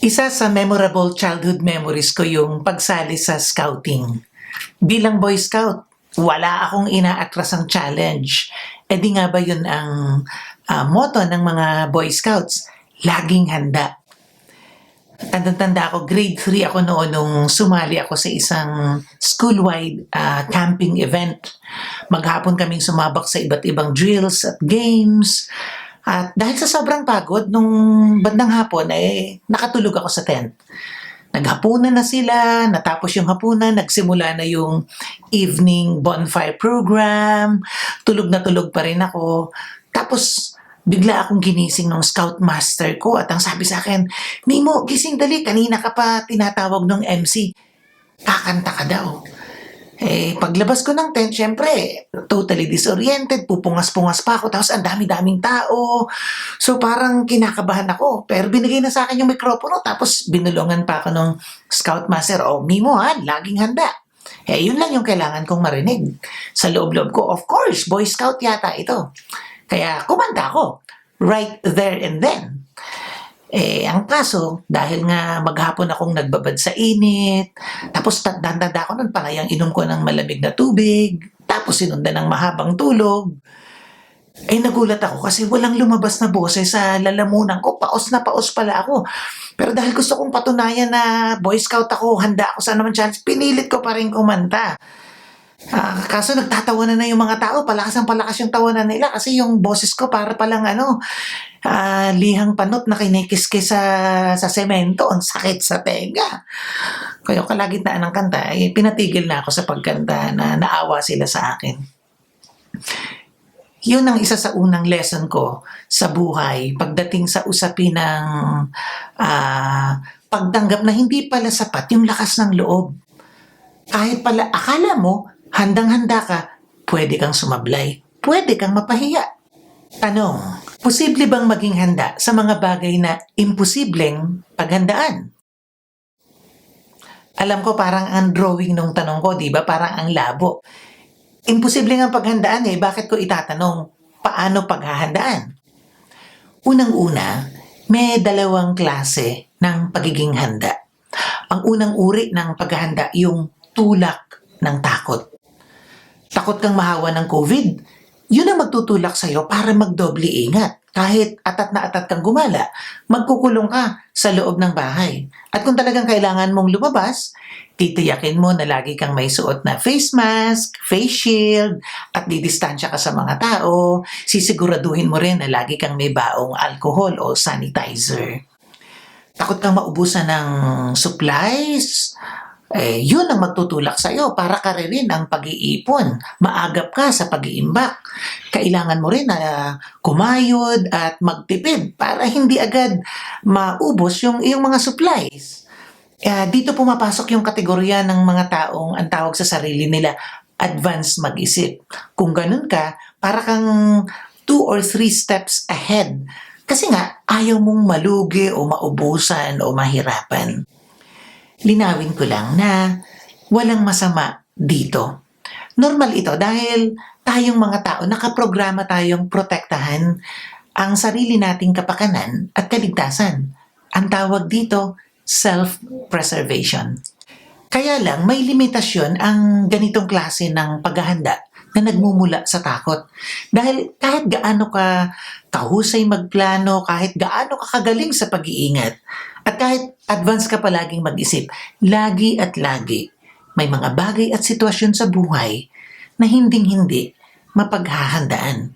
Isa sa memorable childhood memories ko yung pagsali sa scouting. Bilang Boy Scout, wala akong inaatrasang challenge. E di nga ba yun ang motto ng mga Boy Scouts? Laging handa. Tanda-tanda ako, grade 3 ako noon nung sumali ako sa isang school-wide camping event. Maghapon kaming sumabak sa iba't ibang drills at games. At dahil sa sobrang pagod, nung bandang hapon, nakatulog ako sa tent. Naghapunan na sila, natapos yung hapunan, nagsimula na yung evening bonfire program, tulog na tulog pa rin ako. Tapos, bigla akong ginising ng scoutmaster ko at ang sabi sa akin, Mimo, gising dali, kanina ka pa tinatawag ng MC. Kakanta ka daw. Paglabas ko ng tent, syempre, totally disoriented, pupungas-pungas pa ako, tapos ang dami-daming tao. So parang kinakabahan ako. Pero binigay na sa akin yung mikropono, tapos binulungan pa ako ng scoutmaster, Mimo ha, laging handa. Yun lang yung kailangan kong marinig. Sa loob-loob ko, of course, Boy Scout yata ito. Kaya kumanta ako, right there and then. Ang kaso, dahil nga maghapon akong nagbabad sa init, tapos tanda ko nun panayang inom ko ng malamig na tubig, tapos sinundan ng mahabang tulog, nagulat ako kasi walang lumabas na boses sa lalamunan ko, paos na paos pala ako. Pero dahil gusto kong patunayan na Boy Scout ako, handa ako sa naman chance, pinilit ko pa rin kumanta. Kaso nagtatawanan na yung mga tao, palakas ang palakas yung tawanan nila kasi yung boses ko para palang lihang panot na kinikiskis sa semento, ang sakit sa tenga. Kaya kalagitnaan ng kanta, pinatigil na ako sa pagkanta na naawa sila sa akin. Yun ang isa sa unang lesson ko sa buhay pagdating sa usapin ng pagtanggap na hindi pala sapat yung lakas ng loob. Kahit pala akala mo, handang-handa ka, pwede kang sumablay, pwede kang mapahiya. Tanong, posible bang maging handa sa mga bagay na imposibleng paghandaan? Alam ko parang ang drawing nung tanong ko, di ba? Parang ang labo. Imposible nga paghandaan bakit ko itatanong, paano paghahandaan? Unang-una, may dalawang klase ng pagiging handa. Ang unang uri ng paghahanda, yung tulak ng takot. Takot kang mahawa ng COVID, yun ang magtutulak sa'yo para magdoble ingat. Kahit atat na atat kang gumala, magkukulong ka sa loob ng bahay. At kung talagang kailangan mong lumabas, titiyakin mo na lagi kang may suot na face mask, face shield, at didistansya ka sa mga tao. Sisiguraduhin mo rin na lagi kang may baong alcohol o sanitizer. Takot kang maubusan ng supplies, yun ang magtutulak sa'yo para ka rin ang pag-iipon. Maagap ka sa pag-iimbak. Kailangan mo rin na kumayod at magtipid para hindi agad maubos yung iyong mga supplies. Dito pumapasok yung kategorya ng mga taong ang tawag sa sarili nila, advance mag-isip. Kung ganun ka, para kang 2 or 3 steps ahead. Kasi nga, ayaw mong malugi o maubusan o mahirapan. Linawin ko lang na walang masama dito. Normal ito dahil tayong mga tao, nakaprograma tayong protektahan ang sarili nating kapakanan at kaligtasan. Ang tawag dito, self-preservation. Kaya lang, may limitasyon ang ganitong klase ng paghahanda na nagmumula sa takot. Dahil kahit gaano ka kahusay magplano, kahit gaano ka kagaling sa pag-iingat, at kahit advance ka palaging mag-isip, lagi at lagi may mga bagay at sitwasyon sa buhay na hinding-hindi mapaghahandaan.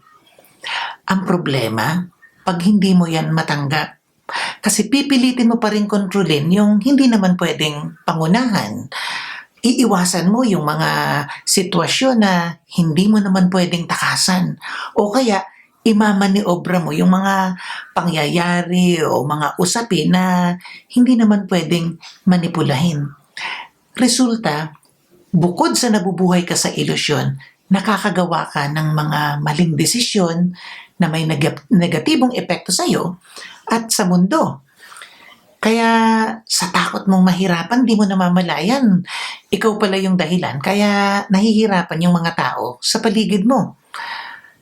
Ang problema, pag hindi mo yan matanggap, kasi pipilitin mo pa rin kontrolin yung hindi naman pwedeng pangunahan. Iiwasan mo yung mga sitwasyon na hindi mo naman pwedeng takasan. O kaya, imamaniobra mo yung mga pangyayari o mga usapin na hindi naman pwedeng manipulahin. Resulta, bukod sa nabubuhay ka sa ilusyon, nakakagawa ka ng mga maling desisyon na may negatibong epekto sa iyo at sa mundo. Kaya sa takot mong mahirapan, di mo namamalayan. Ikaw pala yung dahilan, kaya nahihirapan yung mga tao sa paligid mo.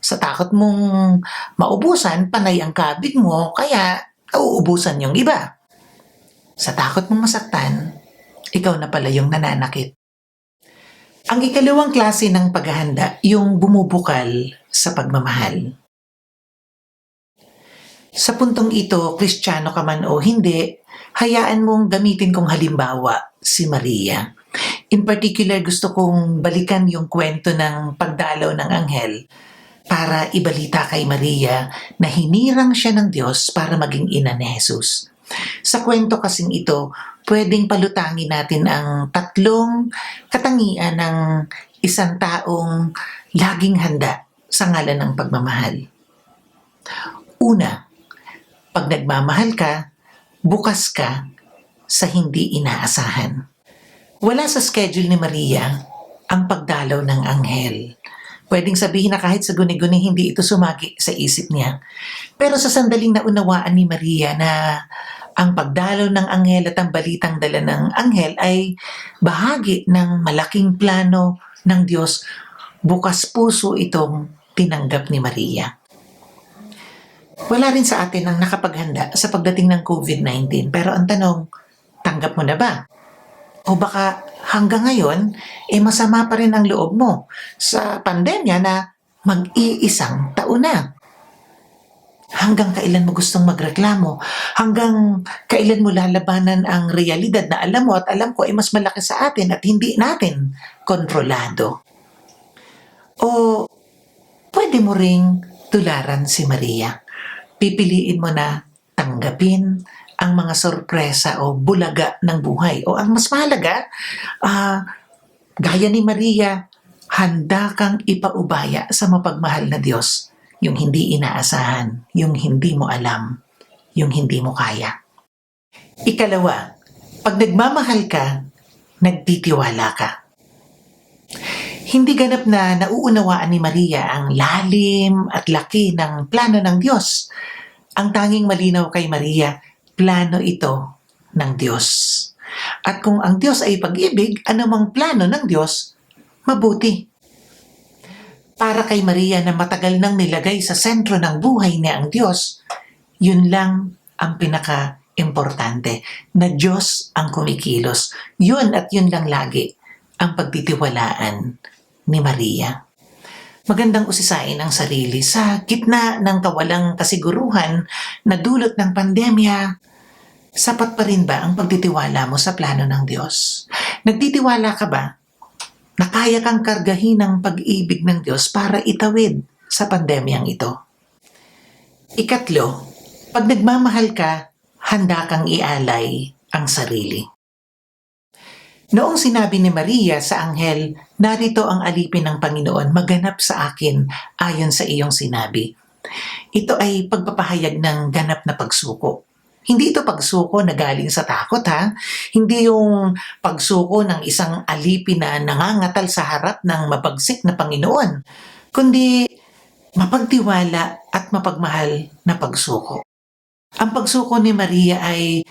Sa takot mong maubusan, panay ang kabig mo, kaya nauubusan yung iba. Sa takot mong masaktan, ikaw na pala yung nananakit. Ang ikalawang klase ng paghahanda, yung bumubukal sa pagmamahal. Sa puntong ito, Kristiyano ka man o hindi, hayaan mong gamitin kong halimbawa si Maria. In particular, gusto kong balikan yung kwento ng pagdalaw ng anghel para ibalita kay Maria na hinirang siya ng Diyos para maging ina ni Jesus. Sa kwento kasing ito, pwedeng palutangin natin ang tatlong katangian ng isang taong laging handa sa ngalan ng pagmamahal. Una, pag nagmamahal ka, bukas ka sa hindi inaasahan. Wala sa schedule ni Maria ang pagdalaw ng anghel. Pwedeng sabihin na kahit sa guni-guni hindi ito sumagi sa isip niya. Pero sa sandaling naunawaan ni Maria na ang pagdalaw ng anghel at ang balitang dala ng anghel ay bahagi ng malaking plano ng Diyos, bukas puso itong tinanggap ni Maria. Wala rin sa atin ang nakapaghanda sa pagdating ng COVID-19. Pero ang tanong, tanggap mo na ba? O baka hanggang ngayon, masama pa rin ang loob mo sa pandemya na mag-iisang taon na. Hanggang kailan mo gustong magreklamo? Hanggang kailan mo lalabanan ang realidad na alam mo at alam ko ay mas malaki sa atin at hindi natin kontrolado? O pwede mo ring tularan si Maria. Pipiliin mo na tanggapin ang mga sorpresa o bulaga ng buhay. O ang mas mahalaga, gaya ni Maria, handa kang ipaubaya sa mapagmahal na Diyos. Yung hindi inaasahan, yung hindi mo alam, yung hindi mo kaya. Ikalawa, pag nagmamahal ka, nagtitiwala ka. Hindi ganap na nauunawaan ni Maria ang lalim at laki ng plano ng Diyos. Ang tanging malinaw kay Maria, plano ito ng Diyos. At kung ang Diyos ay pag-ibig, anumang plano ng Diyos, mabuti. Para kay Maria na matagal nang nilagay sa sentro ng buhay niya ang Diyos, yun lang ang pinaka-importante, na Diyos ang kumikilos. Yun at yun lang lagi ang pagtitiwalaan ni Maria. Magandang usisain ang sarili sa gitna ng kawalang kasiguruhan na dulot ng pandemya. Sapat pa rin ba ang pagtitiwala mo sa plano ng Diyos? Nagtitiwala ka ba na kaya kang kargahin ng pag-ibig ng Diyos para itawid sa pandemyang ito? Ikatlo, pag nagmamahal ka, handa kang ialay ang sarili. Noong sinabi ni Maria sa anghel, narito ang alipin ng Panginoon, maganap sa akin ayon sa iyong sinabi. Ito ay pagpapahayag ng ganap na pagsuko. Hindi ito pagsuko na galing sa takot, ha? Hindi yung pagsuko ng isang alipin na nangangatal sa harap ng mabagsik na Panginoon, kundi mapagtiwala at mapagmahal na pagsuko. Ang pagsuko ni Maria ay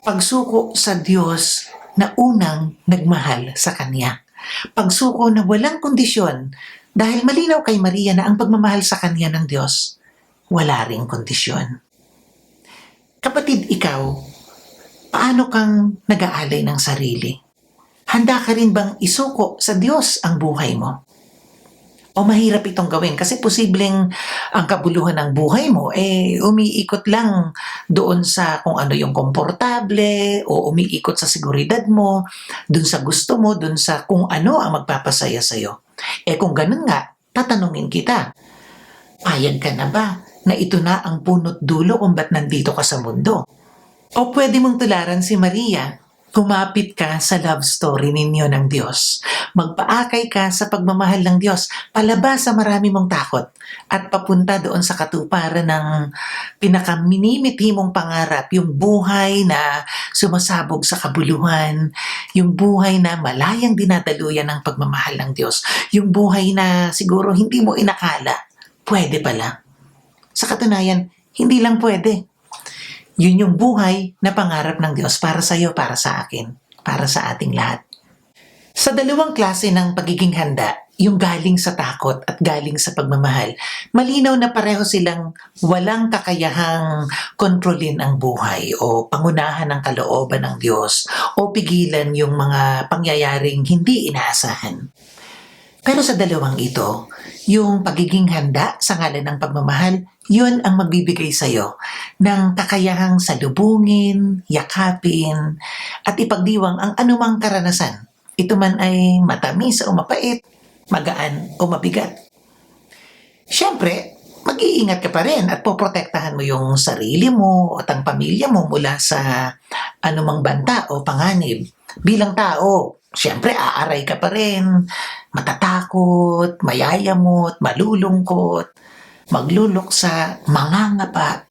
pagsuko sa Diyos na unang nagmahal sa Kanya. Pagsuko na walang kondisyon dahil malinaw kay Maria na ang pagmamahal sa Kanya ng Diyos, wala ring kondisyon. Kapatid, ikaw, paano kang nag-aalay ng sarili? Handa ka rin bang isuko sa Diyos ang buhay mo? O mahirap itong gawin kasi posibleng ang kabuluhan ng buhay mo umiikot lang doon sa kung ano yung komportable o umiikot sa seguridad mo, doon sa gusto mo, doon sa kung ano ang magpapasaya sa'yo. Kung ganun nga, tatanungin kita, payag ka na ba na ito na ang punot dulo kung ba't nandito ka sa mundo? O pwede mong tularan si Maria, kumapit ka sa love story ninyo ng Diyos. Magpaakay ka sa pagmamahal ng Diyos, palabas sa marami mong takot, at papunta doon sa katuparan ng pinakaminimithi mong pangarap, yung buhay na sumasabog sa kabuluhan, yung buhay na malayang dinadaluyan ng pagmamahal ng Diyos, yung buhay na siguro hindi mo inakala, pwede pala. Sa katunayan, hindi lang pwede. Yun yung buhay na pangarap ng Diyos para sa iyo, para sa akin, para sa ating lahat. Sa dalawang klase ng pagiging handa, yung galing sa takot at galing sa pagmamahal, malinaw na pareho silang walang kakayahang kontrolin ang buhay o pangunahan ang kalooban ng Diyos o pigilan yung mga pangyayaring hindi inaasahan. Pero sa dalawang ito, yung pagiging handa sa ngalan ng pagmamahal, yun ang magbibigay sa'yo ng kakayahang salubungin, yakapin, at ipagdiwang ang anumang karanasan. Ito man ay matamis o mapait, magaan o mabigat. Siyempre, mag-iingat ka pa rin at poprotektahan mo yung sarili mo at ang pamilya mo mula sa anumang banta o panganib. Bilang tao, siyempre aaray ka pa rin, matatakot, mayayamot, malulungkot, magluluksa, mangangapa.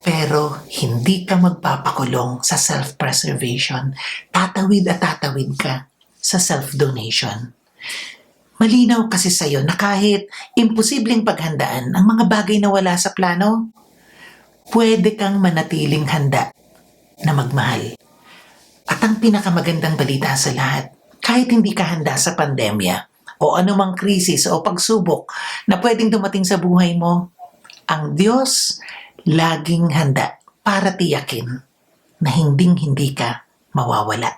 Pero hindi ka magpapakulong sa self-preservation. Tatawid at tatawid ka sa self-donation. Malinaw kasi sa'yo na kahit imposibleng paghandaan ang mga bagay na wala sa plano, pwede kang manatiling handa na magmahal. At ang pinakamagandang balita sa lahat, kahit hindi ka handa sa pandemya o anumang krisis o pagsubok na pwedeng dumating sa buhay mo, ang Diyos laging handa para tiyakin na hinding-hindi ka mawawala.